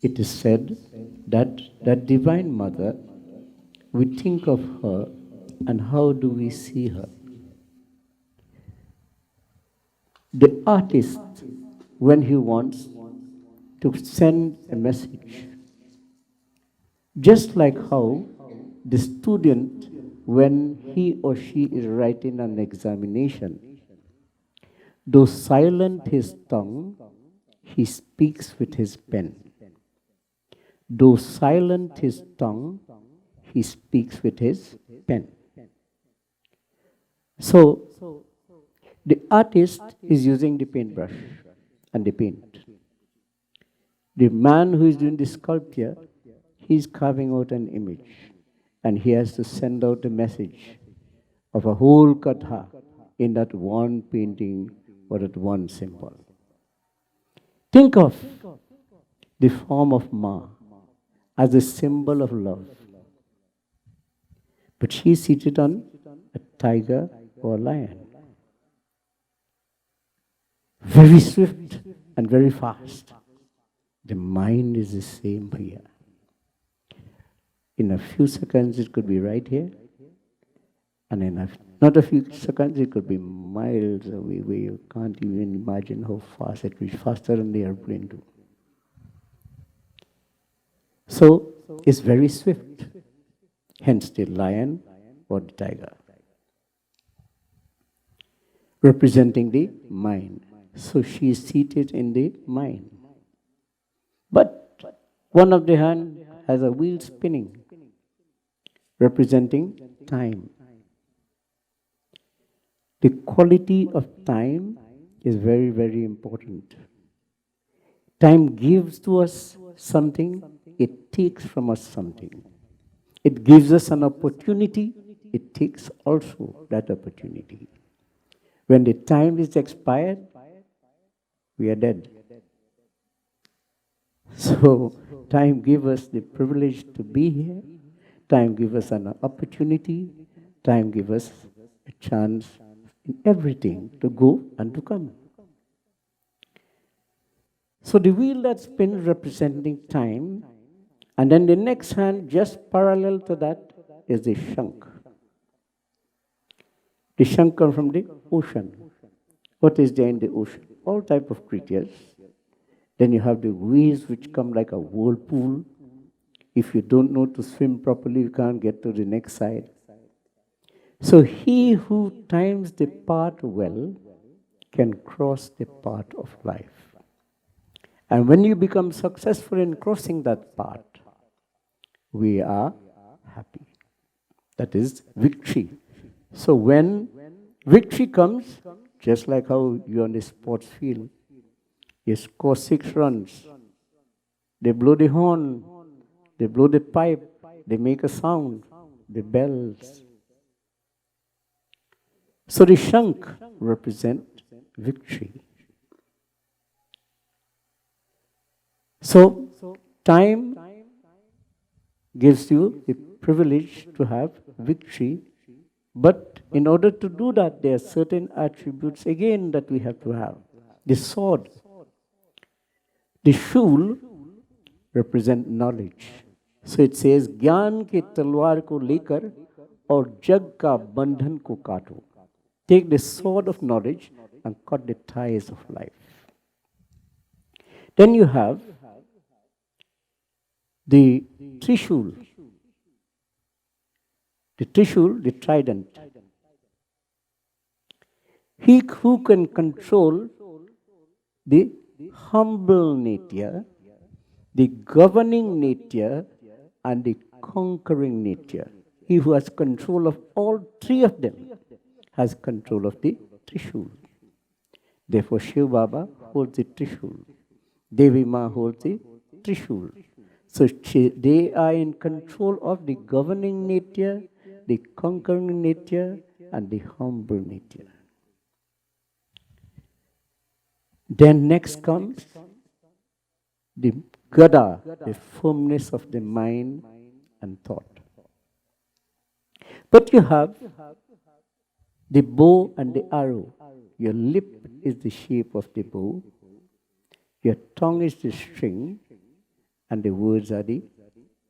It is said that that Divine Mother, we think of her and how do we see her? The artist, when he wants to send a message, just like how the student, when he or she is writing an examination, though silent his tongue, he speaks with his pen. Though silent his tongue, he speaks with his pen. So, the artist is using the paintbrush and the paint. The man who is doing the sculpture, he is carving out an image, and he has to send out a message of a whole katha in that one painting or that one symbol. Think of the form of Ma as a symbol of love. But she is seated on a tiger or a lion. Very swift and very fast. The mind is the same here. In a few seconds, it could be right here. And in not a few seconds, it could be miles away where you can't even imagine how fast it is, faster than the airplane too. So, it's very swift. Hence the lion or the tiger. Representing the mind. So she is seated in the mind. But one of the hand has a wheel spinning, representing time. The quality of time is very, very important. Time gives to us something, it takes from us something. It gives us an opportunity, it takes also that opportunity. When the time is expired, we are dead. So, time gives us the privilege to be here, time gives us an opportunity, time gives us a chance in everything to go and to come. So the wheel that spins representing time, and then the next hand just parallel to that is the shank. The shank comes from the ocean. What is there in the ocean? All type of creatures. Then you have the waves which come like a whirlpool. If you don't know to swim properly, you can't get to the next side. So he who times the path well can cross the path of life. And when you become successful in crossing that path, we are happy. That is victory. So when victory comes, just like how you're on the sports field, you score 6 runs, they blow the horn, they blow the pipe, they make a sound, the bells. So the shank represents victory. So time gives you the privilege to have victory, but in order to do that, there are certain attributes again that we have to have. The sword, the shul represent knowledge. So it says, ज्ञान के तलवार को लेकर और जग का बंधन को काटो. Take the sword of knowledge and cut the ties of life. Then you have the trishul. The trishul, the trident. He who can control the humble nature, the governing nature, and the conquering nature. He who has control of all three of them has control of the Trishul. Therefore, Shiv Baba holds the Trishul. Devi Ma holds the Trishul. So they are in control of the governing nature, the conquering nature, and the humble nature. Then next comes the Gada, the firmness of the mind and thought. But you have the bow and the arrow. Your lip is the shape of the bow. Your tongue is the string. and the words are the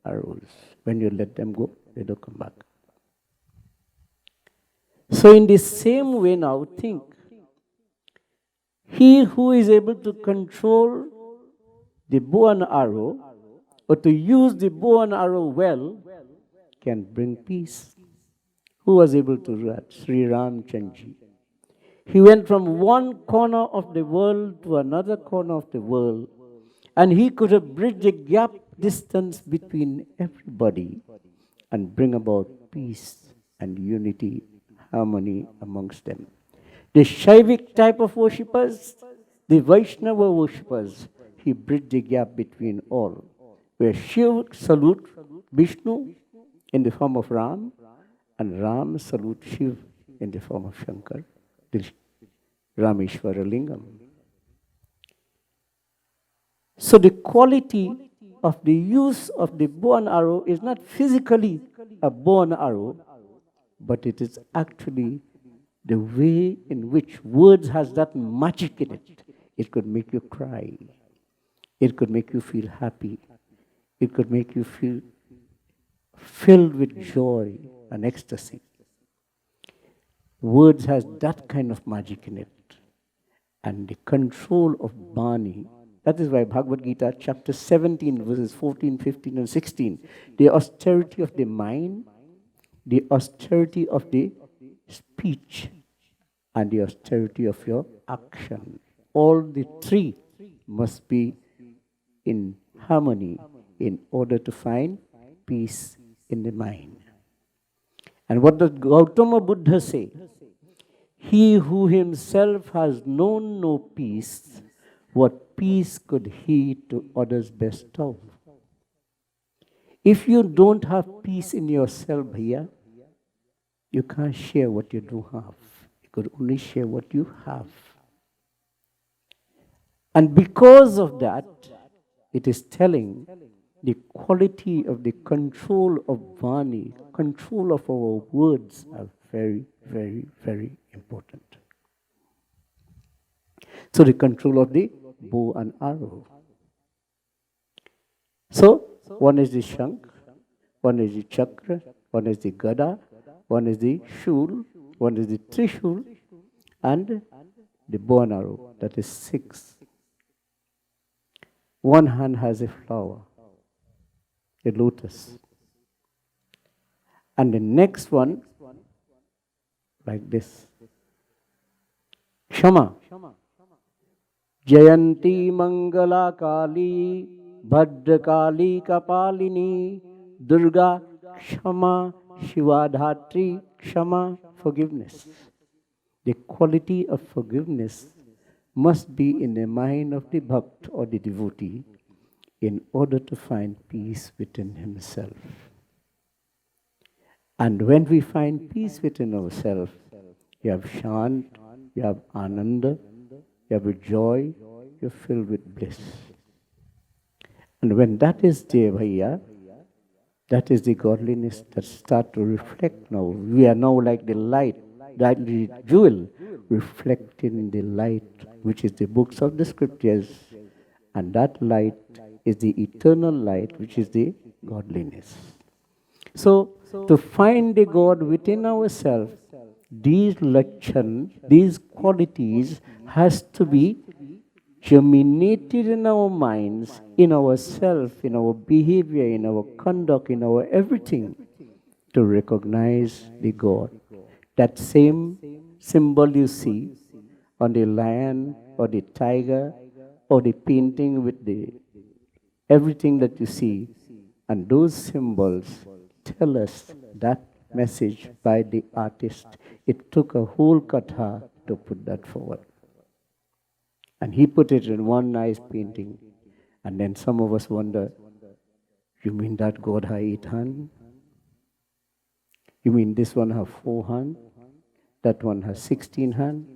arrows. When you let them go, they don't come back. So in the same way now, think, he who is able to control the bow and arrow, or to use the bow and arrow well, can bring peace. Who was able to do that? Sri Ramchandji. He went from one corner of the world to another corner of the world, and he could have bridged the gap distance between everybody and bring about peace and unity, harmony amongst them. The Shaivik type of worshippers, the Vaishnava worshippers, he bridged the gap between all. Where Shiv salute Vishnu in the form of Ram, and Ram salute Shiv in the form of Shankar, the Rameshwara Lingam. So the quality of the use of the bow and arrow is not physically a bow and arrow, but it is actually the way in which words has that magic in it. It could make you cry. It could make you feel happy. It could make you feel filled with joy and ecstasy. Words has that kind of magic in it. And the control of Bani, that is why Bhagavad Gita chapter 17 verses 14, 15 and 16, the austerity of the mind, the austerity of the speech, and the austerity of your action. All the three must be in harmony in order to find peace in the mind. And what does Gautama Buddha say? He who himself has known no peace, what peace could he to others bestow? If you don't have peace in yourself, bhaiya, you can't share what you do have. You could only share what you have. And because of that, it is telling the quality of the control of Vani, control of our words are very, very, very important. So the control of the bow and arrow. So one is the Shank, one is the Chakra, one is the Gada, one is the Shul, one is the Trishul, and the bow and arrow, that is 6. One hand has a flower, a lotus. And the next one, like this. Kshama. Jayanti Mangala Kali, Bhadra Kali Kapalini, Durga Kshama, Shiva Dhatri Kshama, forgiveness. The quality of forgiveness must be in the mind of the bhakt or the devotee in order to find peace within himself. And when we find peace within ourselves, you have shant, you have ananda, you have a joy, you're filled with bliss. And when that is there, bhaiya, that is the godliness that starts to reflect now. We are now like the light, the jewel, reflecting the light, which is the books of the scriptures. And that light is the eternal light, which is the godliness. So, to find the God within ourselves, these lakshan, these qualities has to be germinated in our minds, in ourselves, in our behavior, in our conduct, in our everything, to recognize the God. That same symbol you see on the lion or the tiger or the painting with the everything that you see, and those symbols tell us that message by the artist. It took a whole katha to put that forward. And he put it in one nice painting. And then some of us wonder, you mean that God has 8 hands? You mean this one has 4 hands? That one has 16 hands?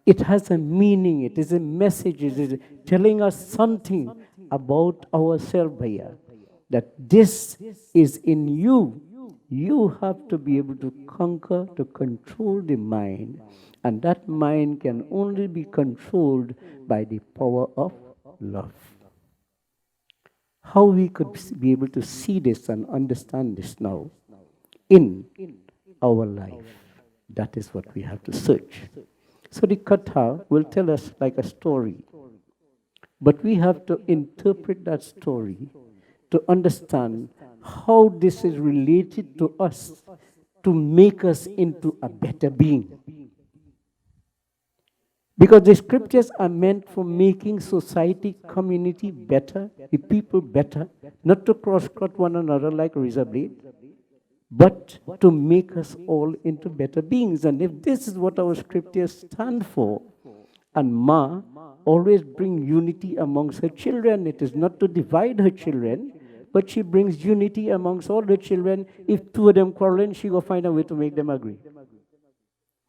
It has a meaning, it is a message, it is telling us something about ourselves, bhaiya. That this is in you. You have to be able to conquer, to control the mind. And that mind can only be controlled by the power of love. how we could be able to see this and understand this now in our life. That is what we have to search. So the Katha will tell us like a story, but we have to interpret that story to understand how this is related to us to make us into a better being. Because the scriptures are meant for making society, community better, the people better, not to cross-cut one another like razor blade, but to make us all into better beings. And if this is what our scriptures stand for, and Ma always bring unity amongst her children, it is not to divide her children, but she brings unity amongst all the children. If two of them quarreling, she will find a way to make them agree.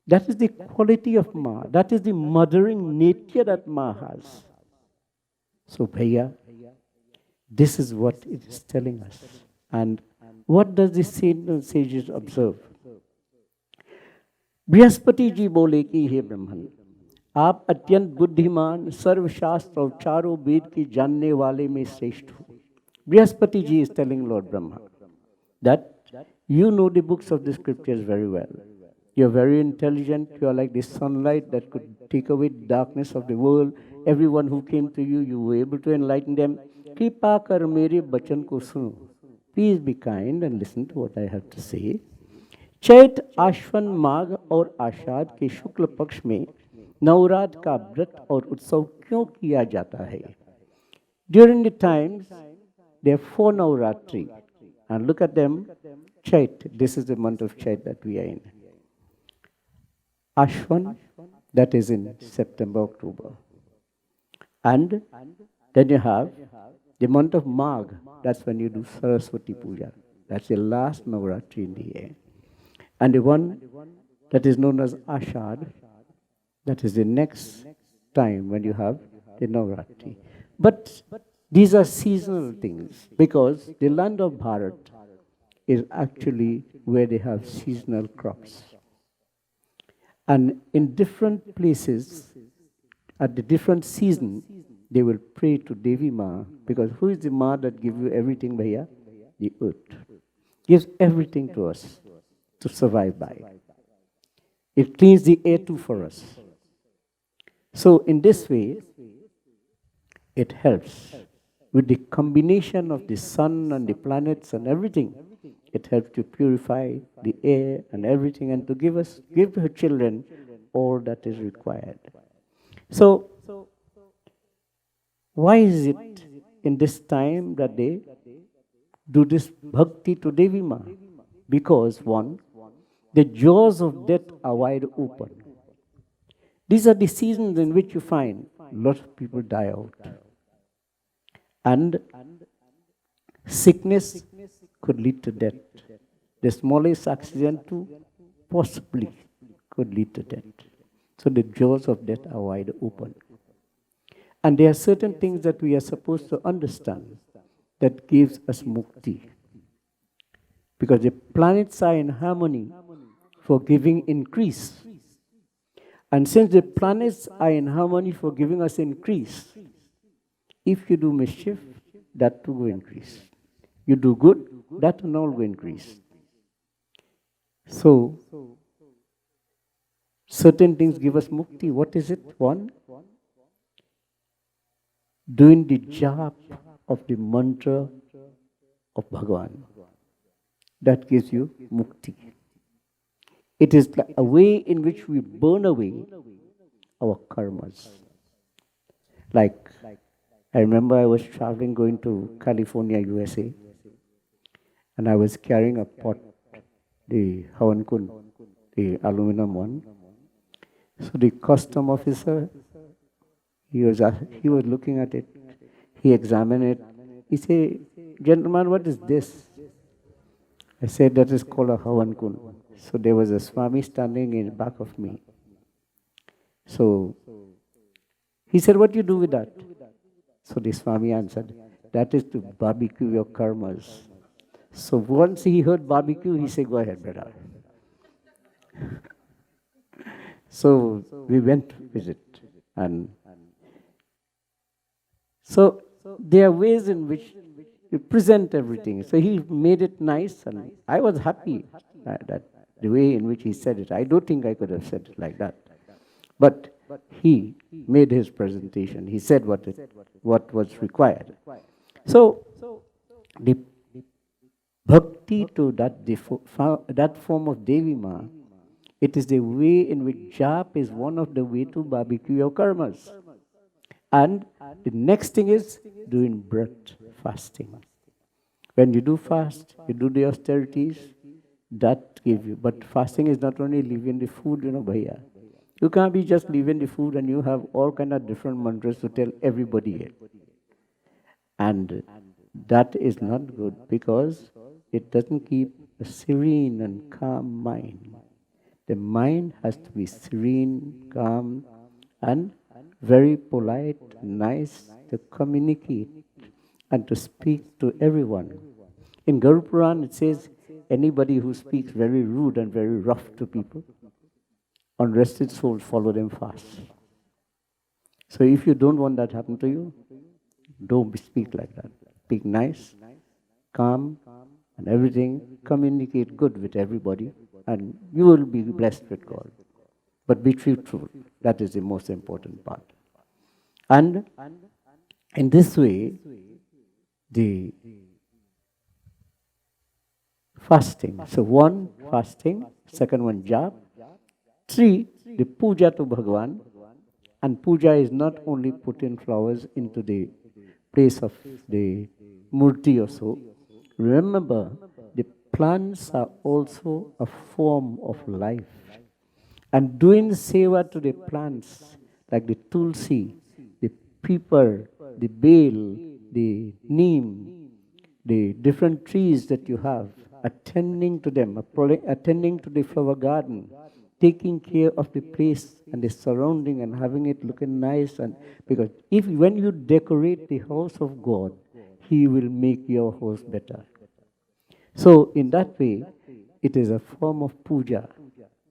That is the quality of Ma. That is the mothering nature that Ma has. So, Bhaiya, this is what it is telling us. And what does the saints and sages observe? Brihaspati ji बोले कि हे ब्रह्मन, आप अत्यंत बुद्धिमान, सर्वशास्त्र और चारों वेद के जानने वाले में श्रेष्ठ हो. Brihaspati ji is telling Lord Brahma that you know the books of the scriptures very well. You're very intelligent. You are like the sunlight that could take away the darkness of the world. Everyone who came to you, you were able to enlighten them. Kripa kar mere bachan ko suno. Please be kind and listen to what I have to say. चैत आश्वन माघ और आषाढ़ के शुक्ल पक्ष में नवरात्र का व्रत और उत्सव क्यों किया जाता है? During the times, there are 4 Navratri. And look at them. Chait, this is the month of Chait that we are in. Ashwan, that is in September, October. And then you have the month of Magh, that's when you do Saraswati Puja. That's the last Navratri in the year. And the one that is known as Ashad, that is the next time when you have the Navratri. But these are seasonal things because the land of Bharat is actually where they have seasonal crops. And in different places, at the different season, they will pray to Devi Ma, because who is the Ma that gives you everything, Bhaiya? The earth. Gives everything to us to survive by. It cleans the air too for us. So in this way, it helps. With the combination of the sun and the planets and everything, it helps to purify the air and everything and to give her children all that is required. So, why is it in this time that they do this bhakti to Devi Ma? Because one, the jaws of death are wide open. These are the seasons in which you find a lot of people die out. And sickness could lead to death. The smallest accident too possibly could lead to death. So the jaws of death are wide open. And there are certain things that we are supposed to understand that gives us mukti. Because the planets are in harmony for giving increase. And since the planets are in harmony for giving us increase, if you do mischief, that too will increase. You do good, that will all will increase. So, certain things give us mukti. What is it? One, doing the jap of the mantra of Bhagavan. That gives you mukti. It is a way in which we burn away our karmas. Like, I remember I was traveling going to California, USA, and I was carrying a pot, the Hawan Kund, the aluminum one. So the custom officer, he was looking at it, he examined it. He said, "Gentleman, what is this?" I said, "That is called a Hawan Kund." So there was a Swami standing in back of me. So he said, "What do you do with that?" So the Swami answered, "That is to barbecue your karmas." So once he heard barbecue, he said, "Go ahead, brother." So we went to visit. And so there are ways in which present everything. So he made it nice, and I was happy that the way in which he said it. I don't think I could have said it like that. But he made his presentation. He said what was required. So the bhakti to that form of Devi Ma, it is the way in which jap is one of the way to barbecue your karmas. And the next thing is doing brat, fasting. When you do fast, you do the austerities, that give you. But fasting is not only leaving the food, bhaiya. You can't be just leaving the food and you have all kind of different mantras to tell everybody. And that is not good because it doesn't keep a serene and calm mind. The mind has to be serene, calm, and very polite, nice to communicate and to speak to everyone. In Garuda Puran, it says, anybody who speaks very rude and very rough to people, unrested souls follow them fast. So if you don't want that to happen to you, don't speak like that. Speak nice, calm, and everything. Communicate good with everybody, and you will be blessed with God. But be truthful. That is the most important part. And in this way, the fasting. So one, fasting. Second one, jap. Three, the puja to Bhagavan. And puja is not only putting flowers into the place of the murti or so. Remember, the plants are also a form of life. And doing seva to the plants, like the tulsi, the peepal, the bale, the neem, the different trees that you have, attending to them, attending to the flower garden, taking care of the place and the surrounding and having it looking nice. And because when you decorate the house of God, He will make your house better. So in that way, it is a form of puja.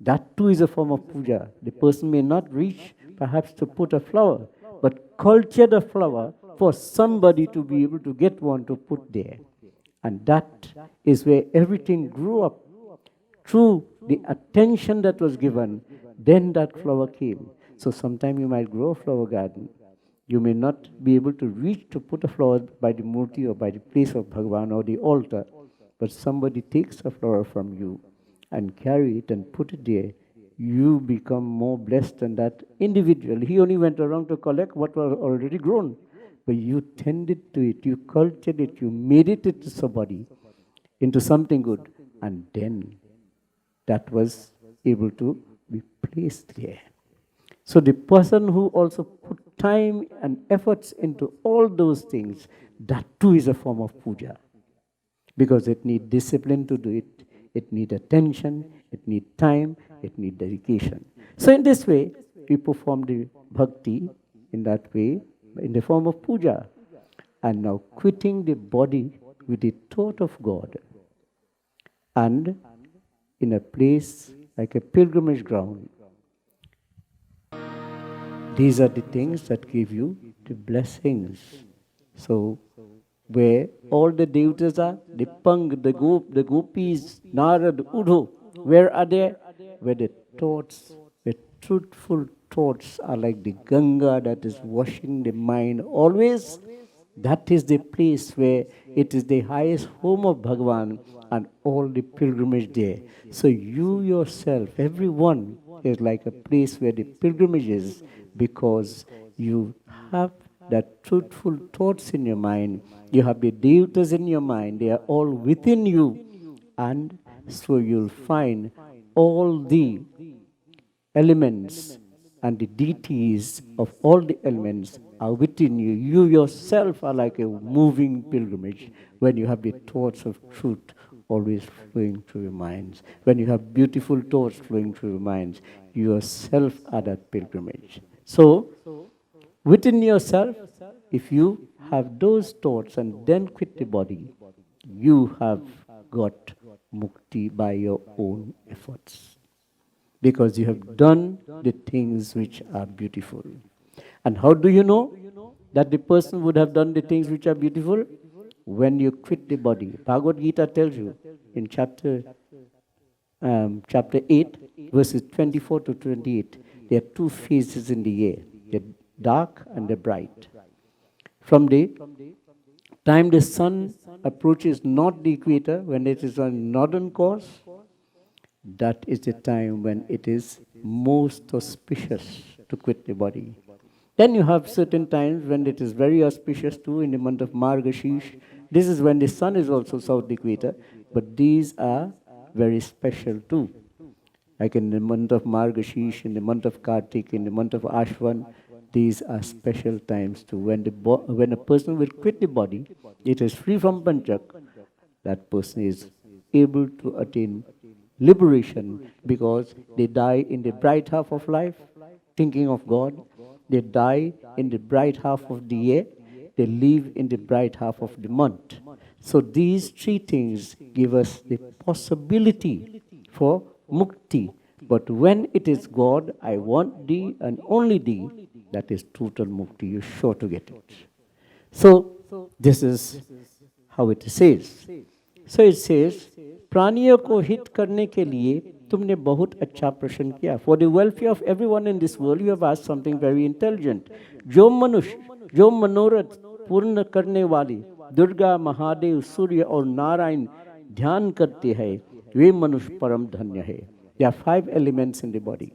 That too is a form of puja. The person may not reach perhaps to put a flower, but culture the flower for somebody to be able to get one to put there. And that is where everything grew up. Through the attention that was given, then that flower came. So sometime you might grow a flower garden. You may not be able to reach to put a flower by the murti or by the place of Bhagavan or the altar, but somebody takes a flower from you and carry it and put it there. You become more blessed than that individual. He only went around to collect what was already grown. But you tended to it, you cultured it, you made it into somebody, into something good. And then that was able to be placed there. So the person who also put time and efforts into all those things, that too is a form of puja. Because it needs discipline to do it, it needs attention, it needs time, it needs dedication. So in this way, we perform the bhakti in that way, in the form of puja. And now quitting the body with the thought of God. And in a place like a pilgrimage ground, these are the things that give you the blessings. So, where all the devatas are, the Pang, the Gopis, Narad, Udho, where are they? Where the thoughts, the truthful thoughts are like the Ganga that is washing the mind always. That is the place where it is the highest home of Bhagavan and all the pilgrimage there. So you yourself, everyone, is like a place where the pilgrimage is, because you have that truthful thoughts in your mind. You have the devatas in your mind. They are all within you. And so you'll find all the elements and the deities of all the elements are within you. You yourself are like a moving pilgrimage when you have the thoughts of truth always flowing through your minds. When you have beautiful thoughts flowing through your minds, you yourself are that pilgrimage. So, within yourself, if you have those thoughts and then quit the body, you have got mukti by your own efforts. Because you have done the things which are beautiful. And how do you know that the person would have done the things which are beautiful? when you quit the body. Bhagavad Gita tells you in chapter 8, verses 24 to 28, there are two phases in the year, the dark and the bright. From the time the sun approaches not the equator, when it is on northern course, that is the time when it is most auspicious to quit the body. Then you have certain times when it is very auspicious too, in the month of Margashish. This is when the sun is also south equator, but these are very special too. Like in the month of Margashish, in the month of Kartik, in the month of Ashwan, these are special times too. When a person will quit the body, it is free from Panchak, that person is able to attain liberation because they die in the bright half of life, thinking of God. They die in the bright half of the year. They live in the bright half of the month. So these three things give us the possibility for mukti. But when it is God, I want thee and only thee, that is total mukti. You're sure to get it. So this is how it says. So it says, प्राणियों को हित करने के लिए तुमने बहुत अच्छा प्रश्न किया. For the welfare of everyone in this world, you have asked something very intelligent. जो मनुष्य, जो मनोरथ पूर्ण करने वाली दुर्गा, महादेव, सूर्य और नारायण ध्यान करते हैं, वे मनुष्य परम धन्य है. There are 5 elements in the body.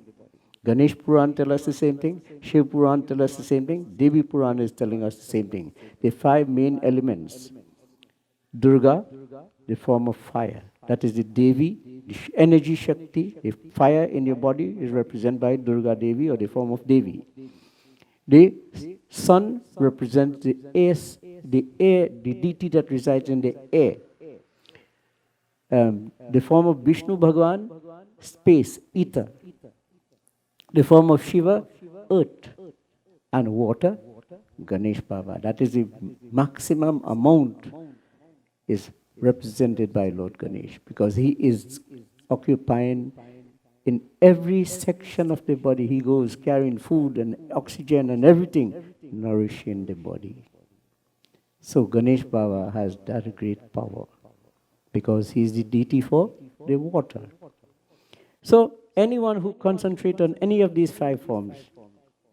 Ganesh Puran tells us the same thing. Shiv Puran tells us the same thing. Devi Puran is telling us the same thing. The 5 main elements. Durga, the form of fire. That is the Devi, the energy Shakti. The fire in your body is represented by Durga Devi or the form of Devi. The sun represents the air, the deity that resides in the air. The form of Vishnu Bhagavan, space, ether. The form of Shiva, earth. And water, Ganesh Baba. That is the maximum amount is represented by Lord Ganesh, because he is occupying in every section of the body. He goes carrying food and oxygen and everything, nourishing the body. So Ganesh Baba has that great power because he is the deity for the water. So anyone who concentrates on any of these 5 forms,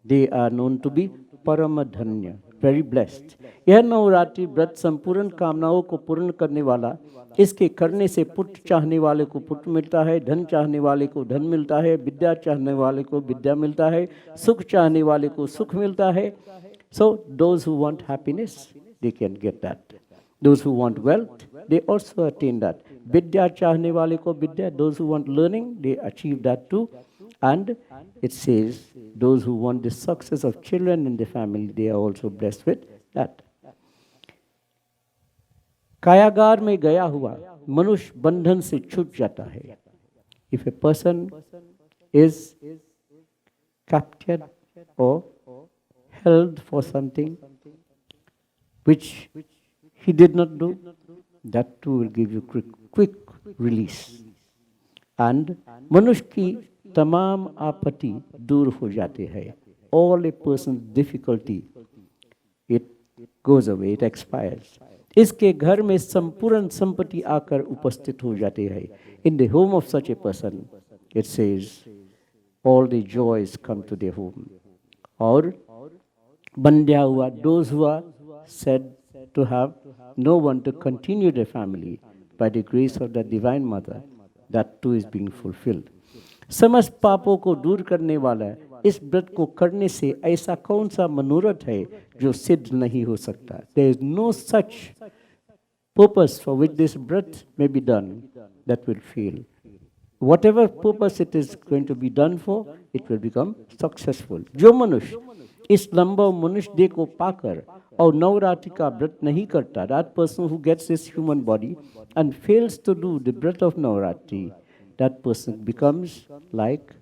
they are known to be Paramadhanya, very blessed. यह नवरात्रि व्रत संपूर्ण कामनाओं को पूर्ण करने वाला, इसके करने से पुत्र चाहने वाले को पुत्र मिलता है, धन चाहने वाले को धन मिलता है, विद्या चाहने वाले को विद्या मिलता है, सुख चाहने वाले को सुख मिलता है. So those who want happiness, they can get that. Those who want wealth, they also attain that. Vidya चाहने वाले को विद्या, those who want learning, they achieve that too. And it says, those who want the success of children in the family, they are also blessed with that. कायागार में गया हुआ मनुष्य बंधन से छूट जाता है. If a person is captured or held for something which he did not do, that too will give you quick release. And मनुष्य की तमाम आपत्ति दूर हो जाते हैं. All a person's difficulty, it goes away, it expires. इसके घर में संपूर्ण संपत्ति आकर उपस्थित हो जाते हैं. In the home of such a person, it says, all the joys come to their home. और बंध्या हुआ, those who are said to have no one to continue their family, by the grace of the Divine Mother, that too is being fulfilled. समस्त पापों को दूर करने वाला इस व्रत को करने से ऐसा कौन सा मनोरथ है जो सिद्ध नहीं हो सकता. There is no such purpose for which this व्रत may be done that will fail. Whatever purpose it is going to be done for, it will become successful. जो मनुष्य इस लंबा मनुष्य देह को पाकर और नवरात्रि का व्रत नहीं करता, that person who gets this human body and fails to do the व्रत of Navaratri, that person becomes like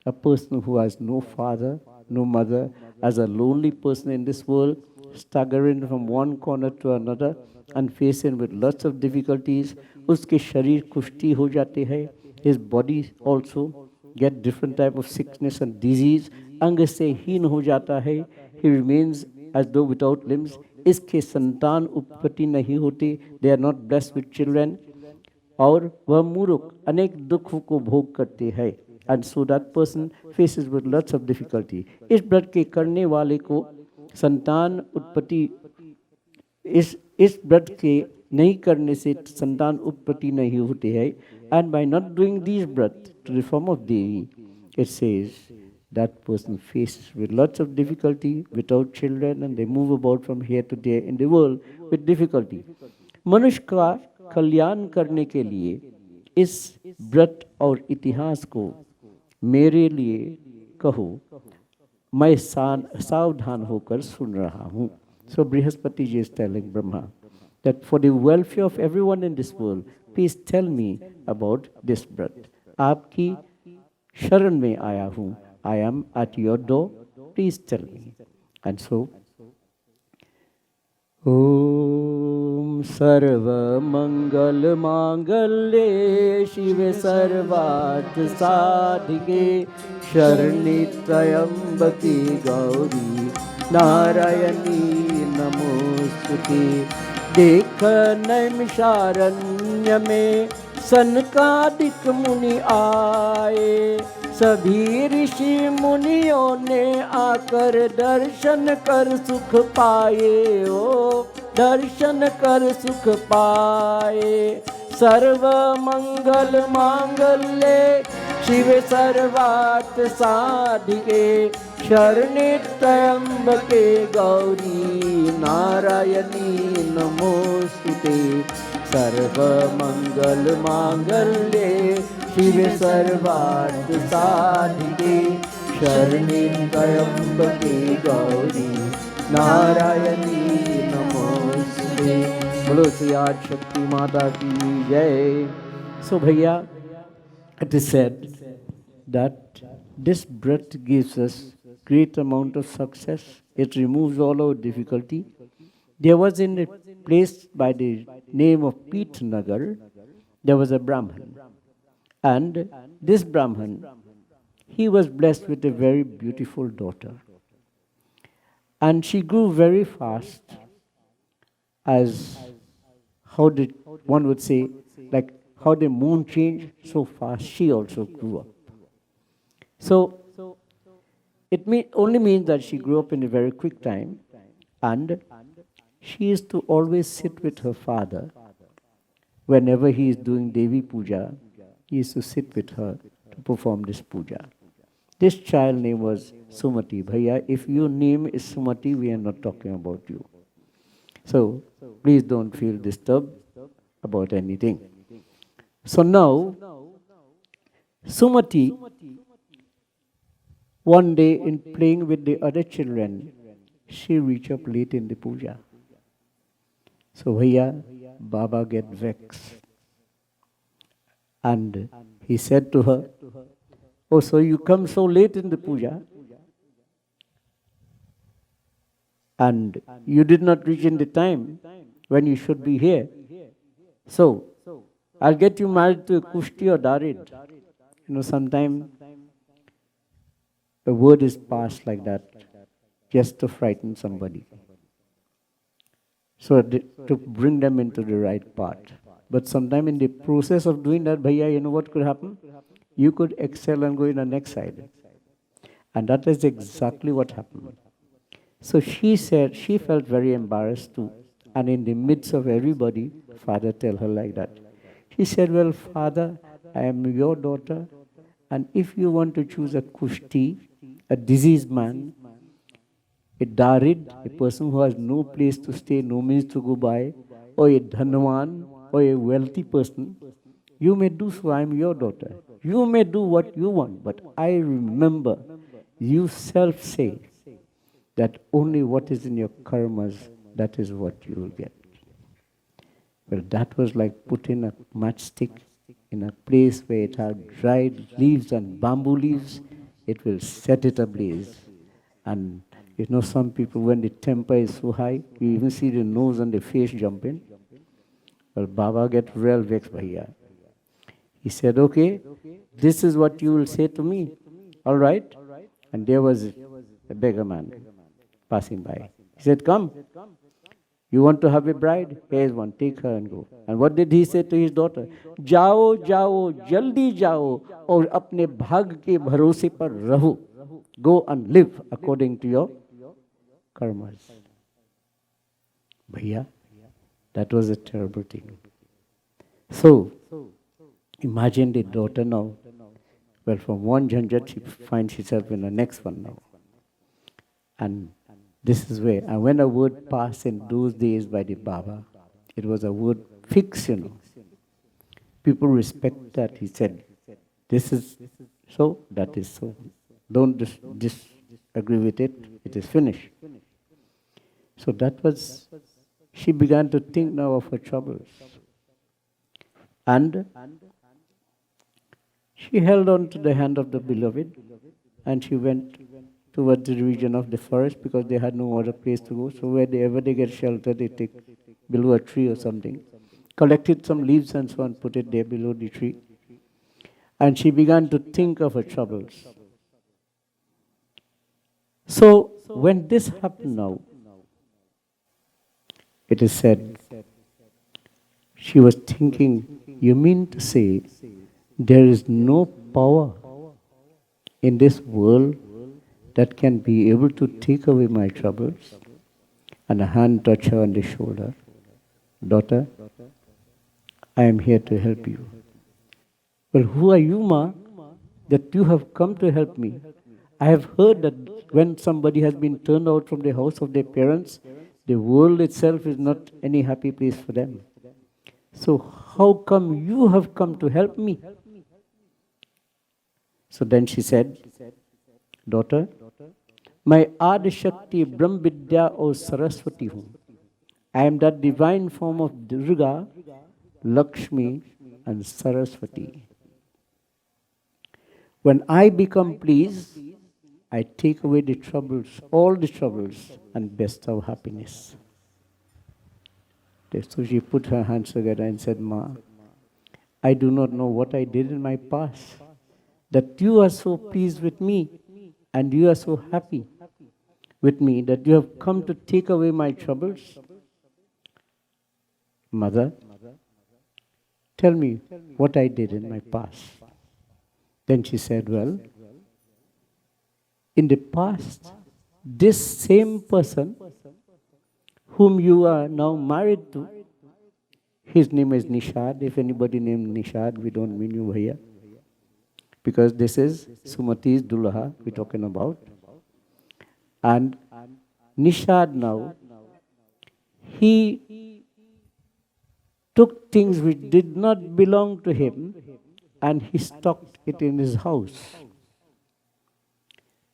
a person who has no father, no mother, as a lonely person in this world, staggering from one corner to another and facing with lots of difficulties. उसके शरीर कुष्ठी हो जाते हैं. His body also get different type of sickness and disease. अंग से हीन हो जाता है. He remains as though without limbs. इसके संतान उत्पत्ति नहीं होती, they are not blessed with children, और वह मूर्ख अनेक दुखों को भोग करते हैं, and so that person faces with lots of difficulty. इस व्रत के करने वाले को संतान उत्पत्ति, इस व्रत के नहीं करने से संतान उत्पत्ति नहीं होती है, and by not doing this vrat to the form of Devi, it says that person faces with lots of difficulty without children, and they move about from here to there in the world with difficulty. मनुष्य का कल्याण करने के लिए इस व्रत और इतिहास को मेरे लिए कहो, मैं सावधान होकर सुन रहा हूँ। So Brihaspati ji is telling Brahma that for the welfare of everyone in this world, please tell me about this व्रत। आपकी शरण में आया हूँ, I am at your door, please tell me. And so, Om Sarva Mangal Mangalye Shive Sarvat Sadhike Sharni Trayambaki Gauri Narayani Namostute। देख नैमिषारण्य में सनकादिक मुनि आए, सभी ऋषि मुनियों ने आकर दर्शन कर सुख पाए, ओ दर्शन कर सुख पाए। सर्व मंगल मांगल्ये शिव सर्वार्थ साधिके शरणे त्र्यंबके गौरी नारायणी नमोस्तुते। सर्व मंगल मांगल्ये शिवे सर्वार्थ साधिके शरणे त्र्यंबके गौरी नारायणी नमोस्तुते। बोलो श्री आदि शक्ति माता की जय। So भैया, it is said that this breath gives us great amount of success. It removes all our difficulty. There was in a place by the name of Pitnagar, there was a Brahman. And this Brahman, he was blessed with a very beautiful daughter. And she grew very fast, as how did one would say, like how the moon changed, so fast she also grew up. So it only means that she grew up in a very quick time, and she used to always sit with her father. Whenever he is doing Devi Puja, he used to sit with her to perform this puja. This child name was Sumati. Bhaiya, if your name is Sumati, we are not talking about you. So please don't feel disturbed about anything. So now, Sumati, one day in playing with the other children, she reached up late in the puja. So Bhaiya, Baba get vexed. And he said to her, oh, so you come so late in the puja, and you did not reach in the time when you should be here. So, I'll get you married to a Kushti or Darid. You know, sometimes a word is passed like that just to frighten somebody. So, to bring them into the right path. But sometime in the process of doing that, Bhaiya, you know what could happen? You could excel and go in the next side. And that is exactly what happened. So she said, she felt very embarrassed too. And in the midst of everybody, father tell her like that. She said, well, father, I am your daughter. And if you want to choose a Kushti, a diseased man, a Darid, a person who has no place to stay, no means to go by, or a Dhanwan, or a wealthy person, you may do so, I am your daughter. You may do what you want, but I remember you self say that only what is in your karmas, that is what you will get. Well, that was like putting a matchstick in a place where it had dried leaves and bamboo leaves, it will set it ablaze. And you know, some people, when the temper is so high, you even see the nose and the face jumping. Well, Baba get real vexed, Bhaiya. He said, okay, this is what you will say to me. All right? And there was a beggar man passing by. He said, come. You want to have a bride? Here's one, take her and go. And what did he say to his daughter? जाओ जाओ जल्दी जाओ और अपने भाग के भरोसे पर रहो. Go and live according to your karmas. Bhaiya, that was a terrible thing. So, imagine the daughter now. Well, from one jhanjat, she finds herself in the next one now. And this is where, and when a word passed in those days by the Baba, it was a word fixed, you know. People respect that. He said, this is so, that is so. Don't disagree with it, it is finished. So that was, she began to think now of her troubles. And she held on to the hand of the beloved, and she went towards the region of the forest because they had no other place to go. So wherever they get shelter, they take below a tree or something. Collected some leaves and so on, put it there below the tree. And she began to think of her troubles. So when this happened now, it is said, she was thinking, you mean to say there is no power in this world that can be able to take away my troubles? And a hand touched her on the shoulder. Daughter, I am here to help you. Well, who are you, Ma, that you have come to help me? I have heard that when somebody has been turned out from the house of their parents, the world itself is not any happy place for them. So how come you have come to help me? So then she said, daughter, मैं आदि शक्ति ब्रह्म विद्या और सरस्वती हूँ. I am that divine form of Durga, Lakshmi and Saraswati. When I become pleased, I take away the troubles, all the troubles, and bestow happiness. So she put her hands together and said, Ma, I do not know what I did in my past, that you are so pleased with me, and you are so happy with me, that you have come to take away my troubles. Mother, tell me what I did in my past. Then she said, well, in the past, this same person whom you are now married to, his name is Nishad. If anybody named Nishad, we don't mean you here. Because this is Sumati's Dulaha we're talking about. And Nishad now, he took things which did not belong to him and he stocked it in his house.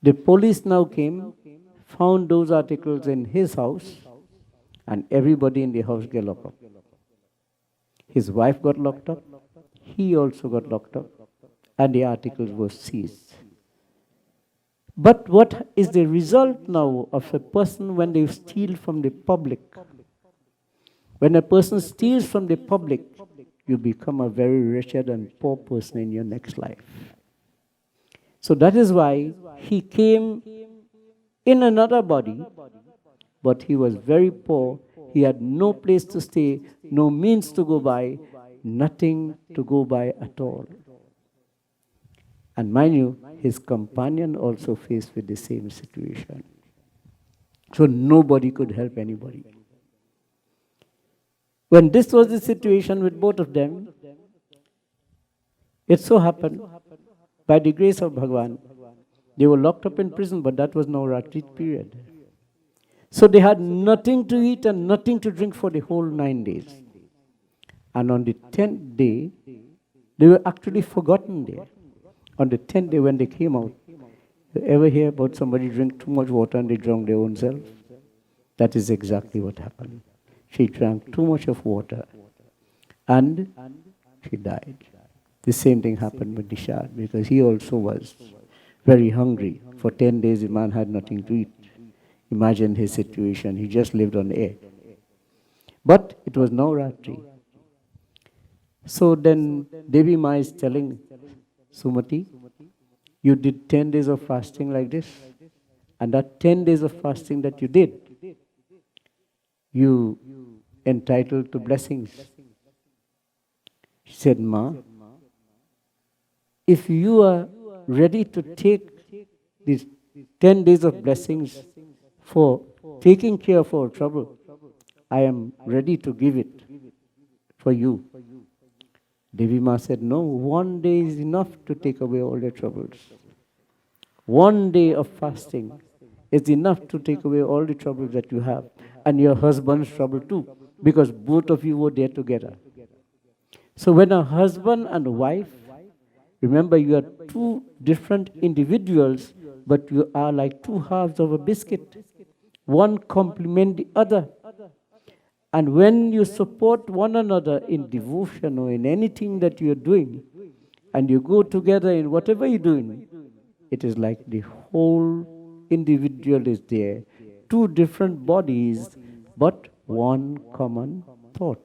The police now came, found those articles in his house, and everybody in the house got locked up. His wife got locked up, he also got locked up, and the articles were seized. But what is the result now of a person when they steal from the public? When a person steals from the public, you become a very wretched and poor person in your next life. So that is why he came in another body, but he was very poor. He had no place to stay, no means to go by, nothing to go by at all. And mind you, his companion also faced with the same situation. So nobody could help anybody. When this was the situation with both of them, it so happened, by the grace of Bhagavan, they were locked up in prison, but that was Navratri period. So they had nothing to eat and nothing to drink for the whole 9 days. And on the 10th day, they were actually forgotten there. On the 10th day when they came out, you ever hear about somebody drink too much water and they drown their own self? That is exactly what happened. She drank too much of water and she died. The same thing happened with Nishad because he also was very hungry. For 10 days the man had nothing to eat. Imagine his situation. He just lived on air. But it was Navratri. So then Devi Ma is telling Sumati, you did 10 days of fasting like this. And that 10 days of fasting that you did, you entitled to blessings. She said, Ma, if you are ready to take these 10 days of blessings for taking care of our trouble, I am ready to give it for you. Devi Ma said, no, 1 day is enough to take away all your troubles. 1 day of fasting is enough to take away all the troubles that you have, and your husband's trouble too, because both of you were there together. So when a husband and a wife, remember you are two different individuals, but you are like two halves of a biscuit. One complement the other. And when you support one another in devotion or in anything that you are doing, and you go together in whatever you're doing, it is like the whole individual is there. Two different bodies, but one common thought.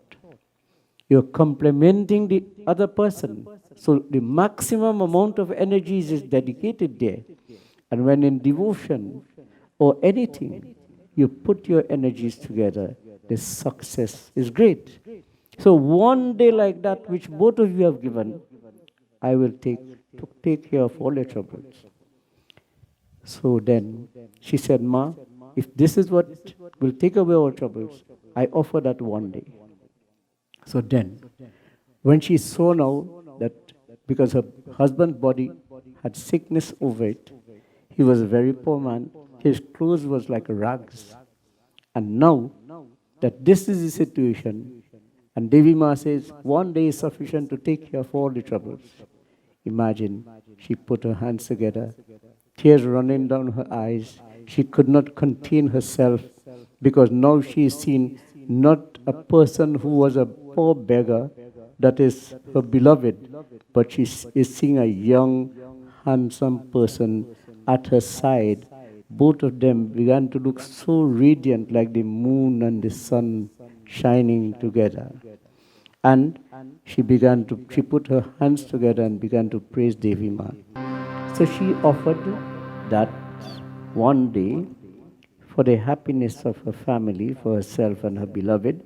You're complementing the other person. So the maximum amount of energies is dedicated there. And when in devotion or anything, you put your energies together, the success is great. So 1 day like that, which both of you have given, I will take care of all your troubles. So then she said, Ma, if this is what will take away all troubles, I offer that 1 day. So then, when she saw now that because her husband's body had sickness over it, he was a very poor man, his clothes was like rags. And now that this is the situation, and Devi Ma says 1 day is sufficient to take care of all the troubles. Imagine, she put her hands together, tears running down her eyes. She could not contain herself because now she is seen not a person who was a poor beggar, that is her beloved, but she is seeing a young, handsome person at her side. Both of them began to look so radiant, like the moon and the sun shining together. And she put her hands together and began to praise Devi Ma. So she offered that 1 day for the happiness of her family, for herself and her beloved.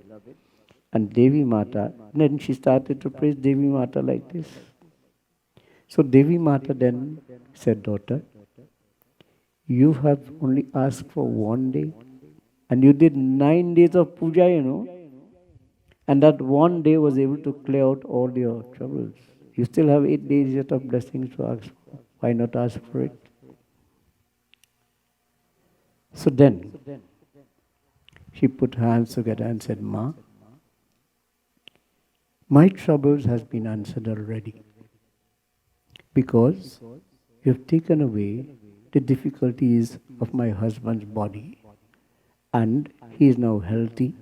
And Devi Mata, then she started to praise Devi Mata like this. So Devi Mata then said, daughter, you have only asked for 1 day, and you did 9 days of puja, and that 1 day was able to clear out all your troubles. You still have 8 days yet of blessings to ask for. Why not ask for it? So then, she put her hands together and said, Ma, my troubles has been answered already, because you have taken away the difficulties of my husband's body, and he is now healthy,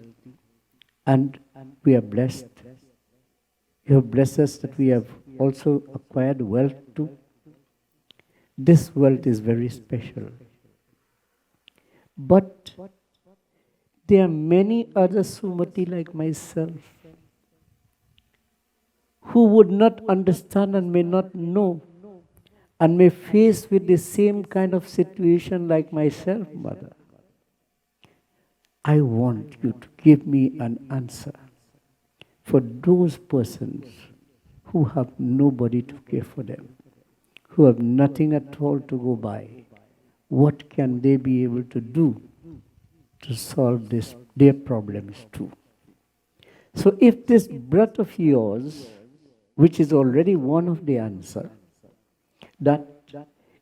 and we are blessed. You have blessed us that we have also acquired wealth too. This wealth is very special. But there are many other Sumati like myself who would not understand and may not know and may face with the same kind of situation like myself, Mother. I want you to give me an answer for those persons who have nobody to care for them, who have nothing at all to go by. What can they be able to do to solve their problems too? So if this breath of yours, which is already one of the answers, that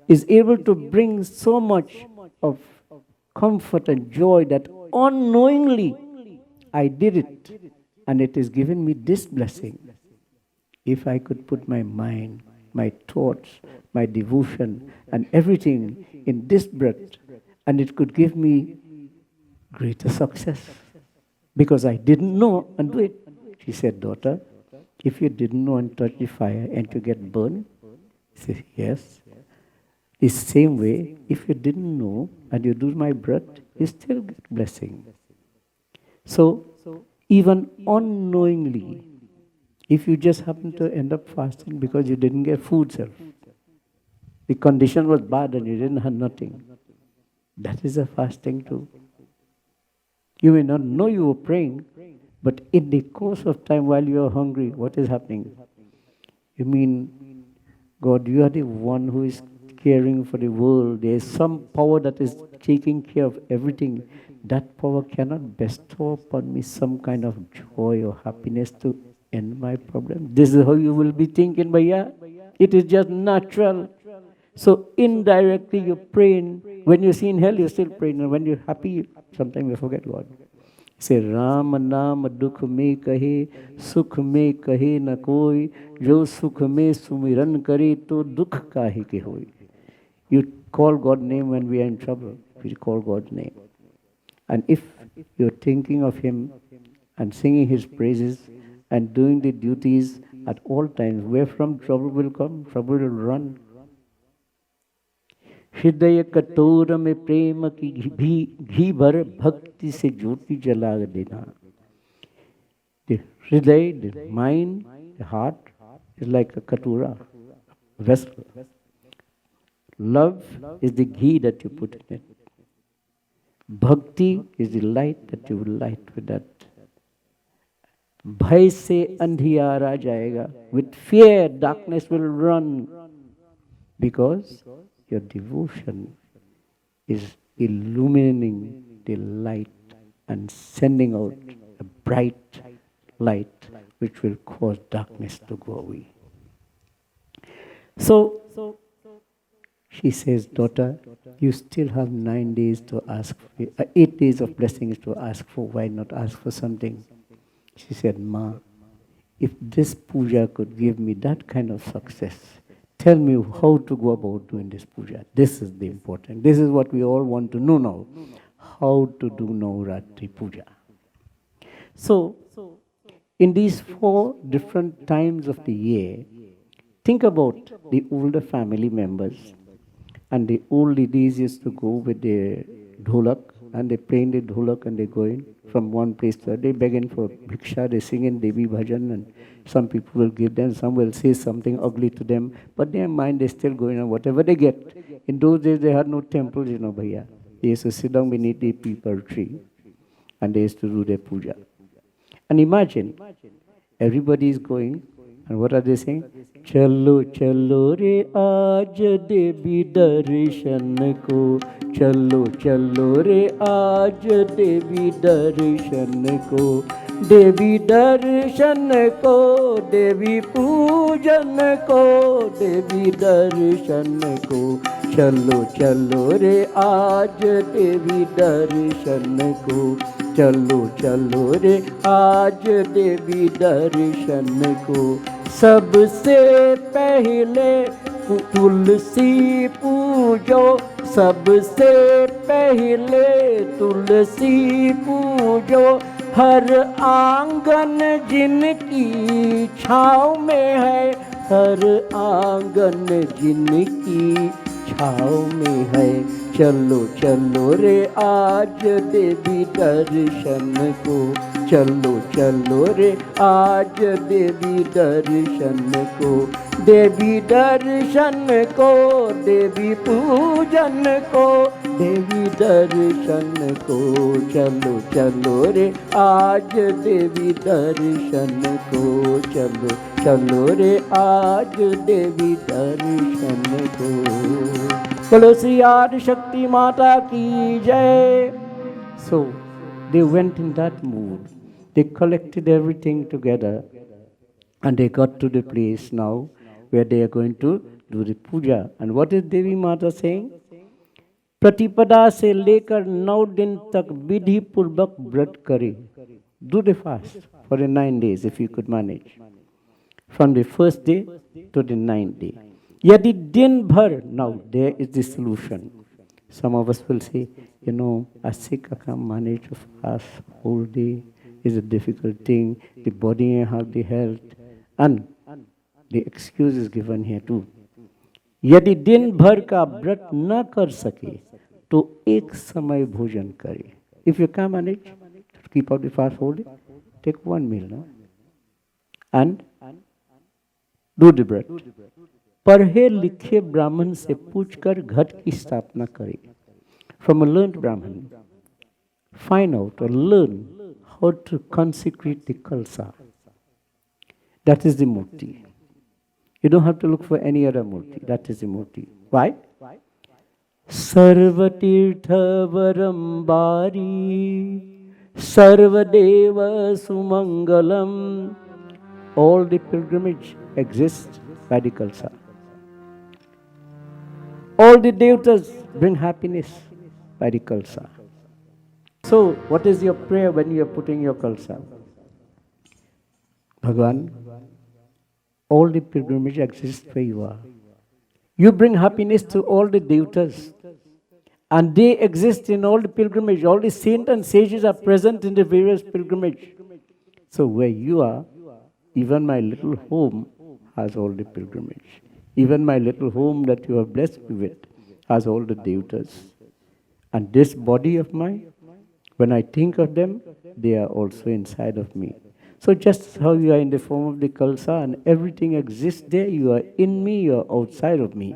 is able to bring so much of comfort and joy that unknowingly I did it, and it has given me this blessing. If I could put my mind, my thoughts, my devotion, and everything in this breath, and it could give me greater success, because I didn't know and do it. She said, daughter, if you didn't know and touch the fire and to get burned, she said, yes. The same way, if you didn't know and you do my breath, you still get blessing. So, even unknowingly, if you just happen to end up fasting because you didn't get food, sir, the condition was bad and you didn't have nothing, that is a fasting too. You may not know you were praying, but in the course of time while you are hungry, what is happening? You mean, God, you are the one who is caring for the world. There is some power that is taking care of everything. That power cannot bestow upon me some kind of joy or happiness to end my problem. This is how you will be thinking, Bhaiya. It is just natural. So indirectly you're praying. When you see in hell, you're still praying. And when you're happy, sometimes you forget God. Say Ram naam dukh mein kahe, sukh mein kahe na koi, jo sukh mein sumiran kare to dukh kahe ke hoy. You call God's name when we are in trouble. We call God's name. And if you're thinking of Him and singing His praises and doing the duties at all times, where from trouble will come? Trouble will run. हृदय कटोर में प्रेम की घी भर भक्ति से ज्योति जला देना. The hriday, the mind, the heart is like a katura, vessel. Love is the ghee that you put in it. Bhakti is the light that you will light with that. Bhai se andhiyara jayega. With fear, darkness will run. Because your devotion is illuminating the light and sending out a bright light which will cause darkness to go away. So, she says, daughter, you still have 9 days to ask for, 8 days of blessings to ask for. Why not ask for something? She said, Ma, if this puja could give me that kind of success, tell me how to go about doing this puja. This is the important. This is what we all want to know now. How to do Navratri puja. So, in these 4 different times of the year, think about the older family members. And the old ladies used to go with their dholak, and they play the dholak and they go in from one place to another. They begging for bhiksha, they sing in Devi Bhajan, and some people will give them, some will say something ugly to them, but their mind is still going on whatever they get. In those days they had no temples, Bhaiya. They used to sit down beneath the peepal tree and they used to do their puja. And imagine, everybody is going, and what are they saying? Chalo chalo re aaj Devi darshan ko, chalo chalo re aaj Devi darshan ko, Devi darshan ko, Devi pujan ko, Devi darshan ko, chalo chalo re aaj Devi darshan ko, chalo chalo re aaj Devi darshan ko. सबसे पहले तुलसी पूजो, सबसे पहले तुलसी पूजो, हर आंगन जिनकी छाँव में है, हर आंगन जिनकी छाँव में है, चलो चलो रे आज देवी दर्शन को, चलो चलो रे आज देवी दर्शन को, देवी दर्शन को, देवी पूजन को, देवी दर्शन को, चलो चलो रे आज देवी दर्शन को, चलो चलो रे आज देवी दर्शन को. बोलो श्री आदि शक्ति माता की जय. So they went in that mood. They collected everything together and they got to the place now where they are going to do the puja. And what is Devi Mata saying? प्रतिपदा से लेकर 9 दिन तक विधि पूर्वक व्रत करे. Do the fast for the 9 days if you could manage. From the first day to the 9th day. यदि दिन भर, now there is the solution. Some of us will say, a sick I can't manage to fast whole day. It's a difficult thing. The body have the health. And the excuse is given here too. यदि दिन भर का व्रत न कर सके तो एक समय भोजन करे. If you can't manage to keep out the fast whole day, take one meal now and do the व्रत. पढ़े लिखे ब्राह्मण से पूछकर घट की स्थापना करे. From a learned Brahmin, find out or learn how to consecrate the Kalsa. That is the Murti. You don't have to look for any other Murti. That is the Murti. Why? Sarvatirtha Varambari Sarvadeva Sumangalam. All the pilgrimage exists by the Kalsa. All the devatas bring happiness by the Kalsa. So, what is your prayer when you are putting your Kalsa? Bhagwan, all the pilgrimage exists where you are. You bring happiness to all the devatas. And they exist in all the pilgrimage. All the saints and sages are present in the various pilgrimage. So where you are, even my little home has all the pilgrimage. Even my little home that you have blessed me with has all the devatas. And this body of mine, when I think of them, they are also inside of me. So just how you are in the form of the Kalsa and everything exists there, you are in me, you are outside of me.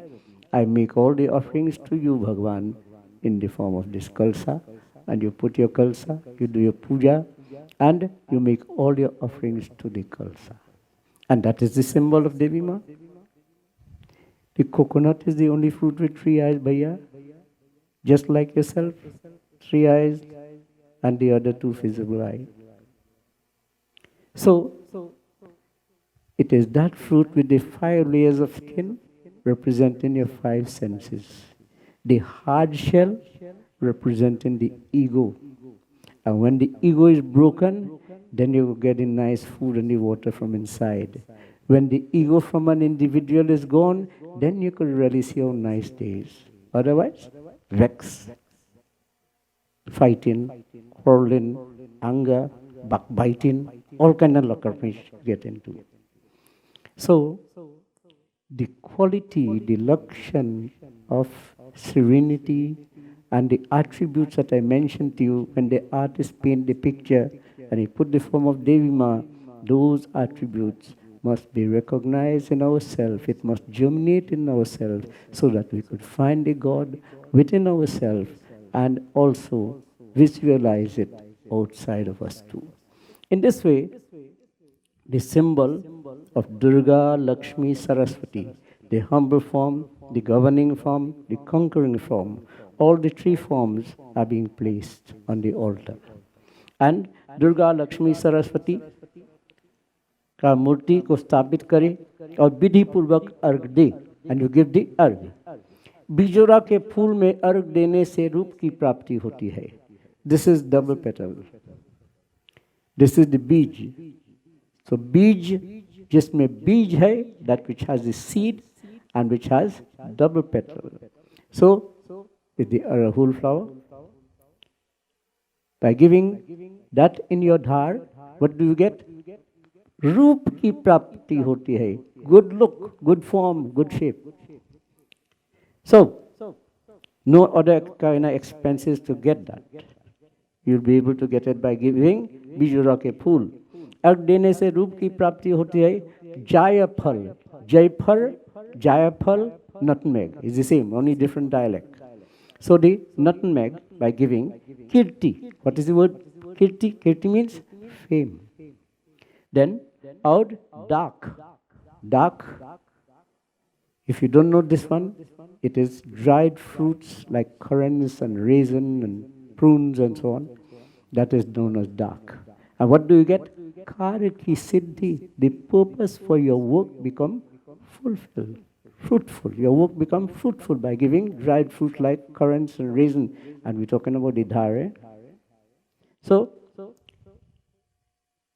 I make all the offerings to you, Bhagwan, in the form of this Kalsa. And you put your Kalsa, you do your puja, and you make all your offerings to the Kalsa. And that is the symbol of Devi Ma. The coconut is the only fruit with 3 eyes, Bhaiya. Just like yourself, 3 eyes and the other 2 visible eyes. So, it is that fruit with the 5 layers of skin representing your 5 senses. The hard shell representing the ego. And when the ego is broken, then you get the nice food and the water from inside. When the ego from an individual is gone, then you could really see how nice days. Otherwise, vex, fighting, quarreling, anger, backbiting, all kind of lakar get into. So, the quality, the lakshan of serenity and the attributes that I mentioned to you when the artist paint the picture and he put the form of Devi Ma, those attributes must be recognized in ourselves. It must germinate in ourselves so that we could find the God within ourselves and also visualize it outside of us too. In this way, the symbol of Durga, Lakshmi, Saraswati, the humble form, the governing form, the conquering form, all the 3 forms are being placed on the altar. And Durga, Lakshmi, Saraswati का मूर्ति को स्थापित करे और विधि पूर्वक अर्घ दे and you give the अर्घ. बीजोरा के फूल में अर्घ देने से रूप की प्राप्ति होती है. This is double petal. This is the बीज. So बीज जिसमें बीज है, that which has the seed and which has double petal. So with the arahul flower, by giving that in your dhar, what do you get? रूप की प्राप्ति होती है. Good look, good form, good shape. So, no other kind of expenses to get that. You'll be able to get it by giving बीजोरा के फूल. अर्घ देने से रूप की प्राप्ति होती है. जायफल, जयफल, जायफल, nutmeg is the same, only different dialect. So the nutmeg by giving kirti. What is the word kirti? Kirti means fame. Then out dark. Dark. If you don't know this one, it is dried fruits like currants and raisin and prunes and so on. That is known as dark. And what do you get? Karaki siddhi. The purpose for your work become fulfilled, fruitful. Your work become fruitful by giving dried fruit like currants and raisin. And we're talking about the dhare. So,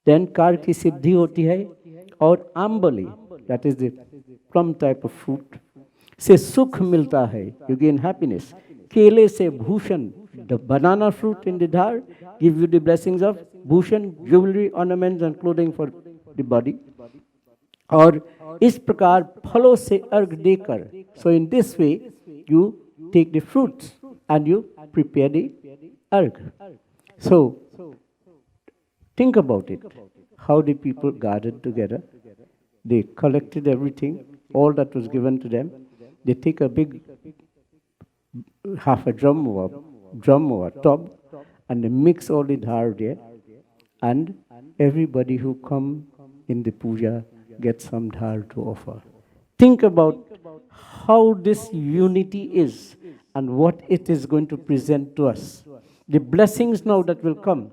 then car की सिद्धि होती है और आंबली, that is the plum type of fruit, से सुख मिलता है. You gain happiness. केले से Bhushan, the banana fruit in the dhar give you the blessings of bhushan, jewelry, ornaments and clothing for the body. और इस प्रकार फलों से अर्घ देकर, so in this way you take the fruits and you prepare the अर्घ. So think about it. How the people gathered together. They collected everything, all that was given to them. They take a big half a drum or a tub, and they mix all the dhar there, and everybody who come in the puja gets some dhar to offer. Think about how this unity is and what it is going to present to us. The blessings now that will come.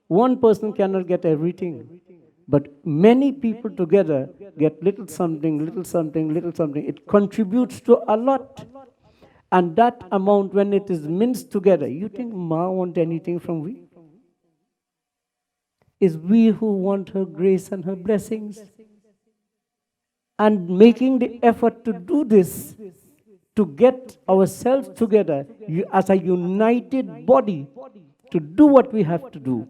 One person cannot get everything, but many people together get little something, little something, little something. It contributes to a lot. And that amount, when it is minced together, you think Ma want anything from we? It's we who want her grace and her blessings. And making the effort to do this, to get ourselves together as a united body, to do what we have to do,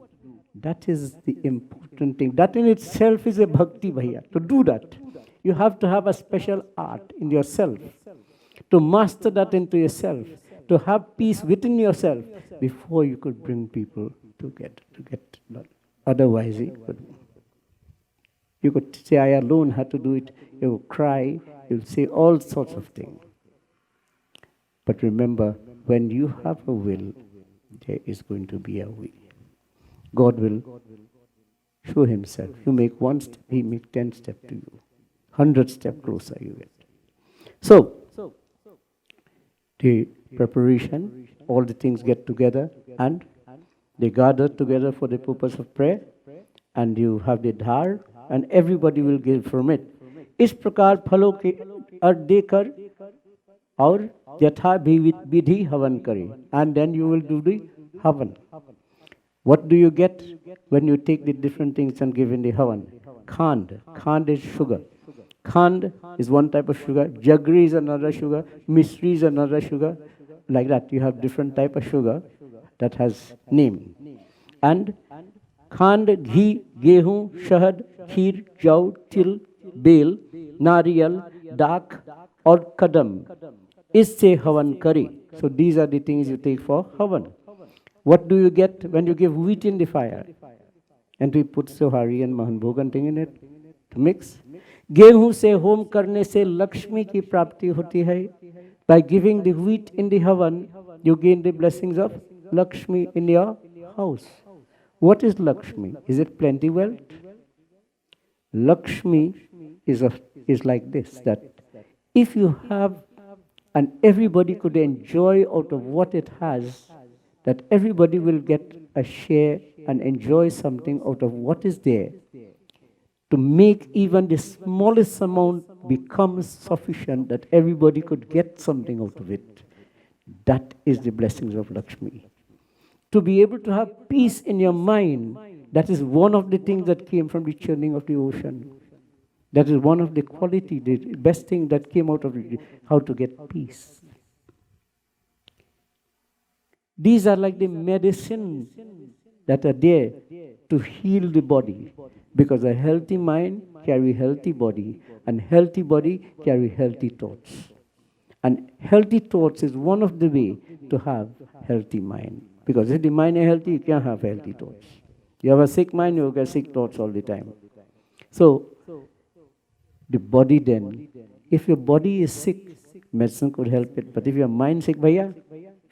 that is the important thing. That in itself is a bhakti, bhaiya. To do that, you have to have a special art in yourself, to master that into yourself, to have peace within yourself before you could bring people together to get that. Otherwise, you could say, I alone had to do it. You will cry. You'll say all sorts of things. But remember, when you have a will, there is going to be a way. God will show himself. You make one step, he makes 10 steps to you. 100 steps closer you get. So, the preparation, all the things get together and they gather together for the purpose of prayer, and you have the dhar and everybody will give from it. इस प्रकार फलों के अर्घ देकर और यथा विधि हवन करें, and then you will do the havan. What do you get when you take the different things and give in the havan? Khand. Khand is sugar. Khand is one type of sugar. Jaggery is another sugar. Misri is another sugar. Like that, you have different type of sugar that has name. And khand, ghee, gehu, shahad, kheer, jaw, til, bel, nariyal, dak, or kadam. Isse havan kari. So these are the things you take for havan. What do you get when you give wheat in the fire? And we put sohari and mahanbhogan thing in it to mix. गेहूं से home करने से लक्ष्मी की प्राप्ति होती है. By giving the wheat in the havan, you gain the blessings of Lakshmi in your house. What is Lakshmi? Is it plenty wealth? Lakshmi is like this, that if you have, and everybody could enjoy out of what it has, that everybody will get a share and enjoy something out of what is there, to make even the smallest amount become sufficient that everybody could get something out of it. That is the blessings of Lakshmi. To be able to have peace in your mind, that is one of the things that came from the churning of the ocean. That is one of the quality, the best thing that came out of it, how to get peace. These are like the medicine that are there to heal the body, because a healthy mind carry healthy body, and healthy body carry healthy thoughts. And healthy thoughts is one of the way to have healthy mind. Because if the mind is healthy, you can't have healthy thoughts. You have a sick mind, you get sick thoughts all the time. So, the body then, if your body is sick, medicine could help it. But if your mind is sick, bhaiya,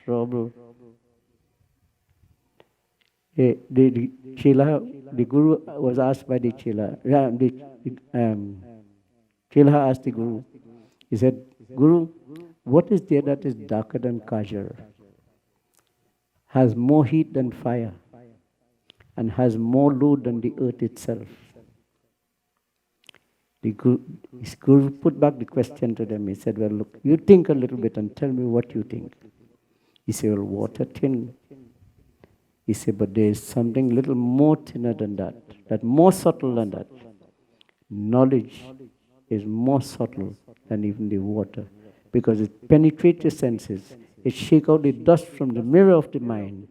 trouble. The Guru was asked by the Chela. Chela asked the Guru. He said, Guru, what is there that is darker than kajal, has more heat than fire, and has more load than the earth itself? His Guru put back the question to them. He said, well, look, you think a little bit and tell me what you think. He said, well, water thin. He said, but there is something little more thinner than that more subtle than that. Knowledge is more subtle than even the water, because it penetrates your senses. It shakes out the dust from the mirror of the mind,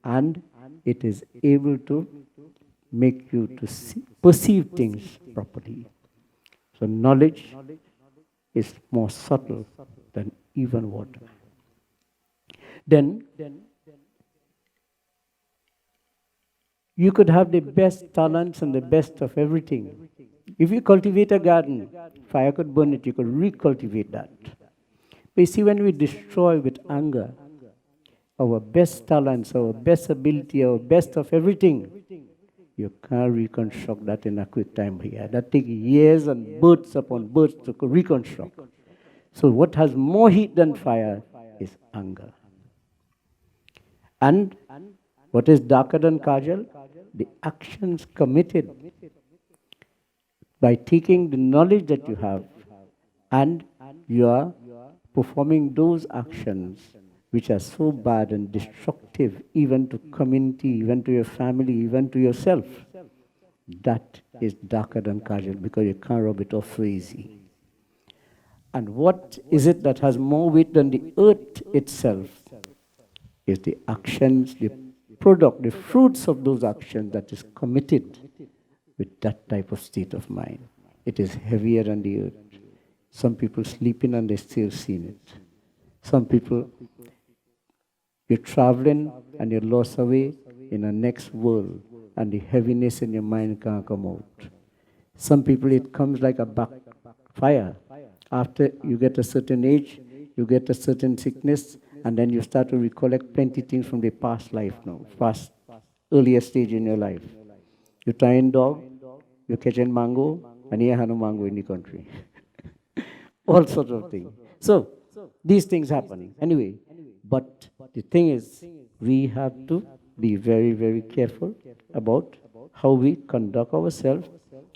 and it is able to make you to perceive things properly. So knowledge is more subtle than even water. Then you could have the best talents and the best of everything. If you cultivate a garden, fire could burn it, you could recultivate that. But you see, when we destroy with anger, our best talents, our best ability, our best of everything, you can't reconstruct that in a quick time here. That takes years and births upon births to reconstruct. So what has more heat than fire is anger. And what is darker than kajal? The actions committed by taking the knowledge that you have and you are performing those actions which are so bad and destructive even to community, even to your family, even to yourself. That is darker than kajal because you can't rub it off so easy. And what is it that has more weight than the earth itself? Is the actions, the product, the fruits of those actions that is committed with that type of state of mind. It is heavier than the earth. Some people sleeping and they still seeing it. Some people, you're traveling and you're lost away in a next world and the heaviness in your mind can't come out. Some people, it comes like a backfire. After you get a certain age, you get a certain sickness, and then you start to recollect plenty things from the past life now, past earlier stage in your life. You tie in dog, you catch in mango, and you have no mango in the country. All sorts of things. So, these things happen. Anyway, but the thing is, we have to be very, very careful about how we conduct ourselves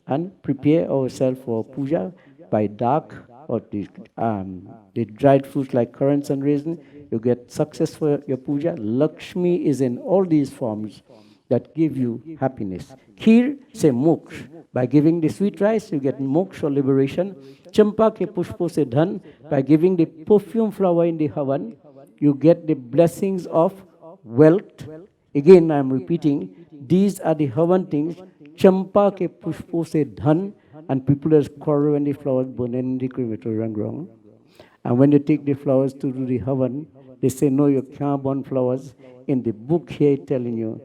and prepare ourselves for puja by dark or the dried fruits like currants and raisins. You get success for your puja. Lakshmi is in all these forms that give you happiness. Kheer, say moksha. By giving the sweet rice, you get moksha or liberation. Champa ke pushpo se dhan. By giving the perfume flower in the havan, you get the blessings of wealth. Again, I am repeating, these are the havan things. Champa ke pushpo se dhan. And people are quarrel when the flowers burn in the crematorium ground. And when you take the flowers to do the havan, they say, no, you can't burn flowers. In the book here, telling you,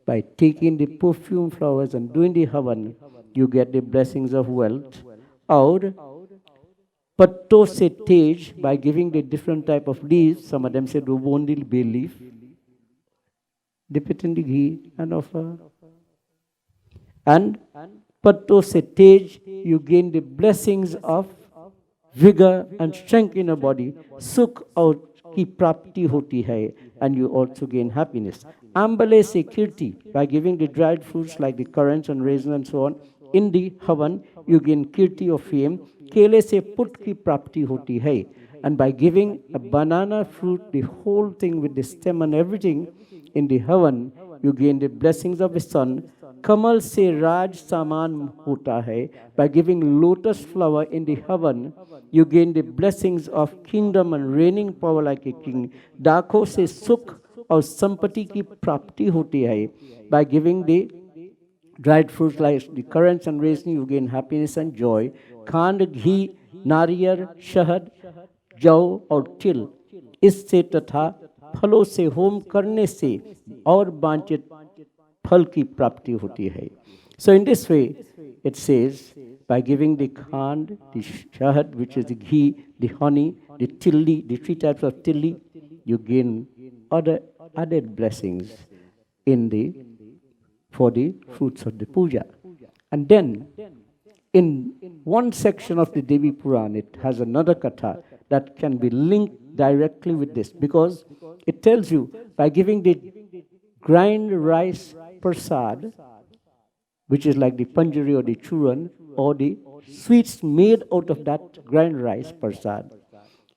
by taking the perfume flowers and doing the havan, you get the blessings of wealth. Or, patto se tej, by giving the different type of leaves, some of them say, rubondil bay leaf, dip it in the ghee and offer. And patto se tej, you gain the blessings of vigor and strength in your body. Sukh aur ki prapti hoti hai, and you also gain happiness. Ambale se kirti, by giving the dried fruits like the currants and raisins and so on, in the havan, you gain kirti of fame. Kele se put ki prapti hoti hai, and by giving a banana fruit, the whole thing with the stem and everything, in the havan, you gain the blessings of the sun. Kamal se Raj Saman hota hai. By giving lotus flower in the havan, you gain the blessings of kingdom and reigning power like a king. Dakho se Sukh or Sampati ki prapti hoti hai. By giving the dried fruits like the currants and raisins, you gain happiness and joy. Khand, ghee, nariyar, shahad, jaw or til. Isse tatha phalo se hom karne se aur banchit phal ki prapti hoti hai. So in this way, it says, by giving the khand, the shahad, which is the ghee, the honey, the tilli, the three types of tilli, you gain other added blessings for the fruits of the puja. And then, in one section of the Devi Puran, it has another katha that can be linked directly with this, because it tells you, by giving the grind rice prasad, which is like the panjari or the churan, or the sweets made out of that grind rice prasad,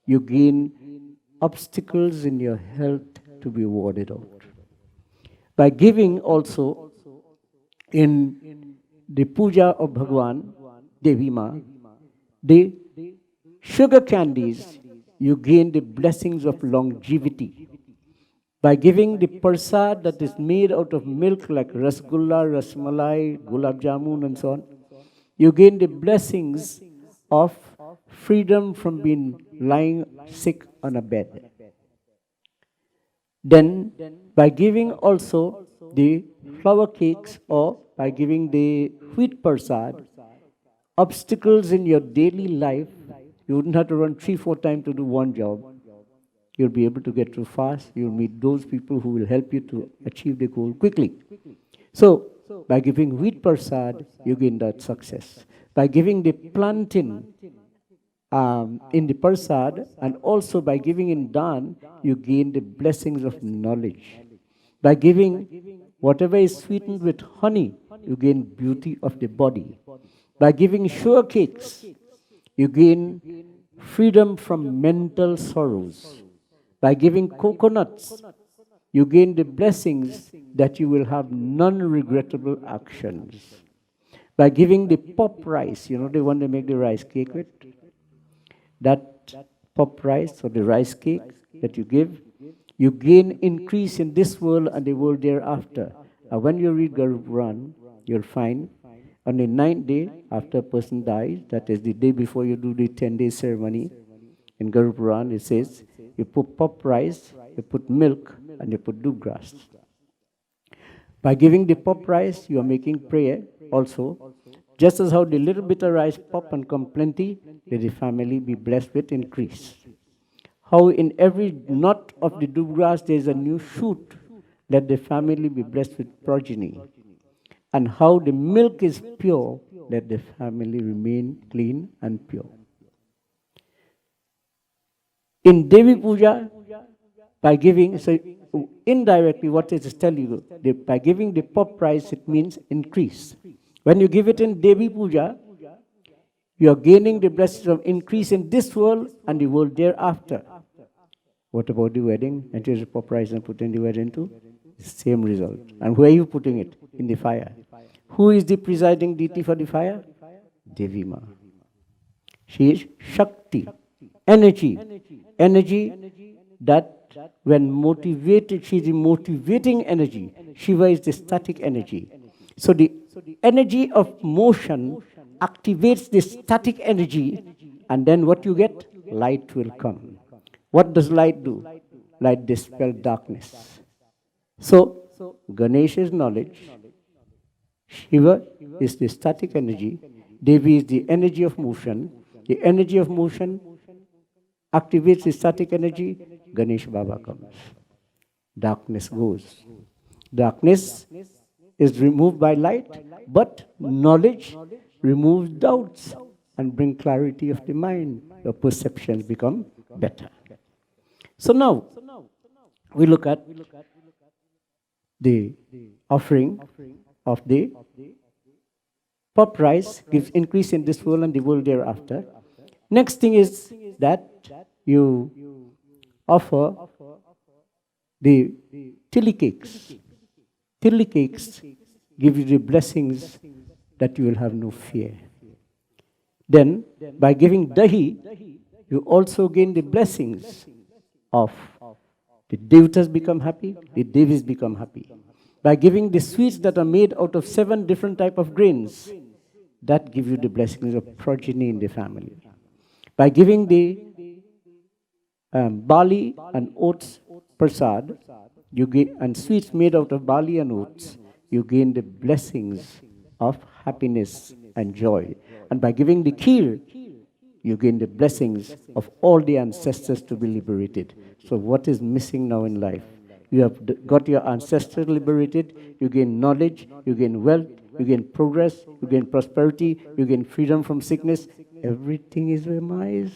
you gain obstacles in your health to be warded out. By giving also in the puja of Bhagwan, Devi Ma, the sugar candies, you gain the blessings of longevity. By giving the prasad that is made out of milk like rasgulla, rasmalai, gulab jamun and so on, you gain the blessings of freedom from being lying sick on a bed. Then, by giving also the flour cakes or by giving the wheat prasad, obstacles in your daily life, you wouldn't have to run 3-4 times to do one job. you'll be able to get through fast. You'll meet those people who will help you to achieve the goal quickly. So, by giving wheat prasad, you gain that success. By giving the plantain in the prasad, and also by giving in dan, you gain the blessings of knowledge. By giving whatever is sweetened with honey, you gain beauty of the body. By giving sugar cakes, you gain freedom from mental sorrows. By giving coconuts, you gain the blessings that you will have non-regrettable actions. By giving the pop rice, you know the one they make the rice cake with? That pop rice or the rice cake that you give, you gain increase in this world and the world thereafter. When you read Garub Puran, you'll find on the 9th day after a person dies, that is the day before you do the 10-day ceremony, in Garub Puran it says, you put pop rice, you put milk, and you put dub grass. By giving the pop rice, you are making prayer also. Just as how the little bit of rice pop and come plenty, let the family be blessed with increase. How in every knot of the dub grass there is a new shoot, let the family be blessed with progeny. And how the milk is pure, let the family remain clean and pure. In Devi Puja, by giving, so indirectly what it is telling you, by giving the pop rice, it means increase. When you give it in Devi Puja, you are gaining the blessings of increase in this world and the world thereafter. What about the wedding? And you pop rice and put in the wedding too? Same result. And where are you putting it? In the fire. Who is the presiding deity for the fire? Devi Ma. She is Shakti, energy. Energy that when motivated, she is the motivating energy. Shiva is the static energy. So the energy of motion activates the static energy, and then what you get? Light will come. What does light do? Light dispels darkness. So Ganesha is knowledge. Shiva is the static energy. Devi is the energy of motion. The energy of motion activates the static energy. Ganesh Baba comes. Darkness goes. Darkness is removed by light, but knowledge removes doubts and bring clarity of the mind. Your perceptions become better. So now, we look at the offering of the pop rice, gives increase in this world and the world thereafter. Next thing is that you offer the tili cakes. Tili cakes give you the blessings that you will have no fear. Then, by giving dahi, you also gain the blessings of the devatas become happy, the devis become happy. By giving the sweets that are made out of 7 different types of grains, that give you the blessings of progeny in the family. By giving the barley and oats prasad, you gain, and sweets made out of barley and oats, you gain the blessings of happiness and joy. And by giving the kheer, you gain the blessings of all the ancestors to be liberated. So what is missing now in life? You have got your ancestors liberated, you gain knowledge, you gain wealth, you gain progress, you gain prosperity, you gain freedom from sickness. Everything is where Ma is.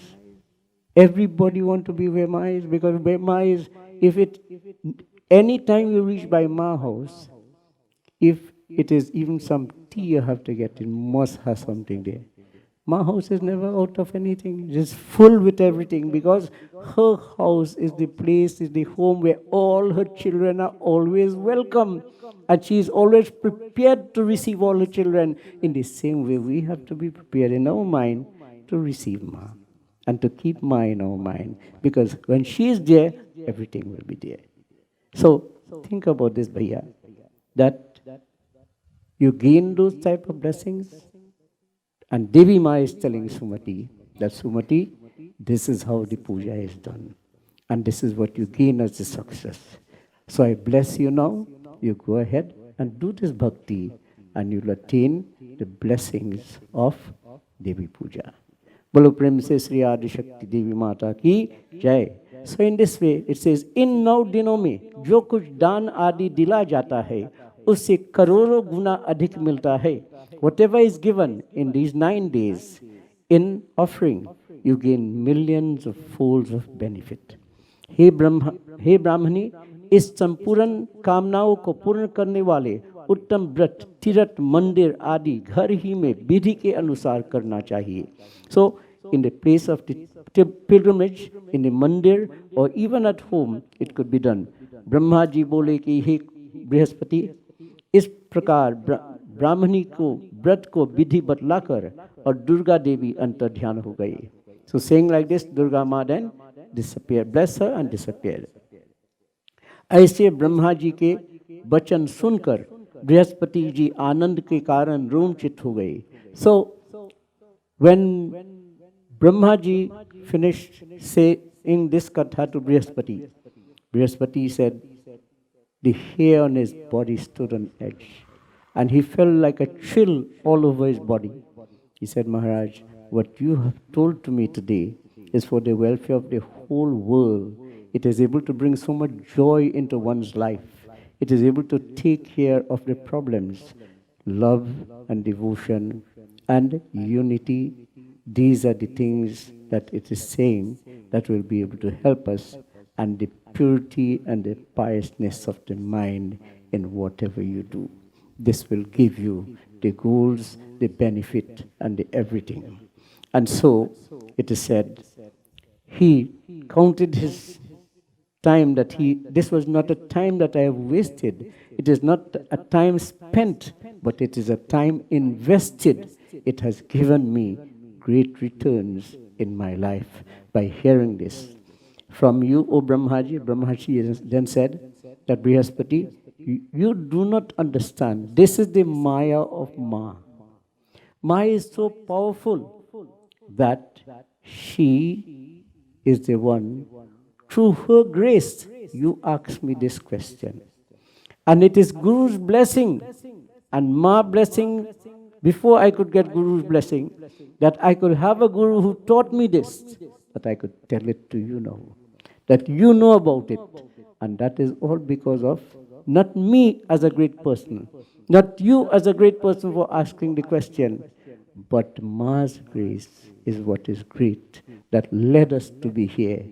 Everybody want to be where Ma is, because where Ma is, any time you reach by Ma house, if it is even some tea you have to get, it must have something there. My house is never out of anything. It is full with everything, because her house is the place, is the home where all her children are always welcome. And she is always prepared to receive all her children. In the same way, we have to be prepared in our mind to receive Ma and to keep Ma in our mind. Because when she is there, everything will be there. So think about this, Bhaiya, that you gain those type of blessings. And Devi Ma is telling Sumati that, Sumati, this is how the puja is done. And this is what you gain as a success. So I bless you now. You go ahead and do this bhakti, and you'll attain the blessings of Devi Puja. Bolo Prem se Sri Adi Shakti Devi Mata ki Jai. So in this way, it says, इन 9 दिनों में जो कुछ दान आदि दिला जाता है, उससे करोड़ों गुना अधिक मिलता है. Whatever is given in these 9 days in offering, you gain millions of folds of benefit. हे ब्राह्मणी, इस संपूर्ण कामनाओं को पूर्ण करने वाले उत्तम व्रत तीर्थ मंदिर आदि घर ही में विधि के अनुसार करना चाहिए. So in the place of the pilgrimage, in the mandir, or even at home, it could be done. Brahma ji बोले कि हे बृहस्पति, इस प्रकार ब्राह्मणी को व्रत को विधि बतलाकर और दुर्गा देवी अंतर ध्यान हो गई. So saying like this, Durga Ma then disappeared, bless her and disappeared. ऐसे ब्रह्मा जी के वचन सुनकर बृहस्पति जी आनंद के कारण रोमचित हो गए. So when Brahma ji finished saying this katha to Brihaspati, Brihaspati said the hair on his body stood on edge and he felt like a chill all over his body. He said, Maharaj, what you have told to me today is for the welfare of the whole world. It is able to bring so much joy into one's life. It is able to take care of the problems, love and devotion and unity. These are the things that it is saying that will be able to help us, and the purity and the piousness of the mind in whatever you do. This will give you the goals, the benefit, and the everything. And so it is said, he counted his time that this was not a time that I have wasted. It is not a time spent, but it is a time invested. It has given me great returns in my life by hearing this. From you, O Brahmaji, Brahmaji then said that Brihaspati, you do not understand. This is the Maya of Ma. Ma is so powerful that she is the one, through her grace, you ask me this question. And it is Guru's blessing and Ma blessing, before I could get Guru's blessing, that I could have a Guru who taught me this, that I could tell it to you now, that you know about it. And that is all because of not me as a great person, not you as a great person for asking the question, but Ma's grace is what is great, that led us to be here.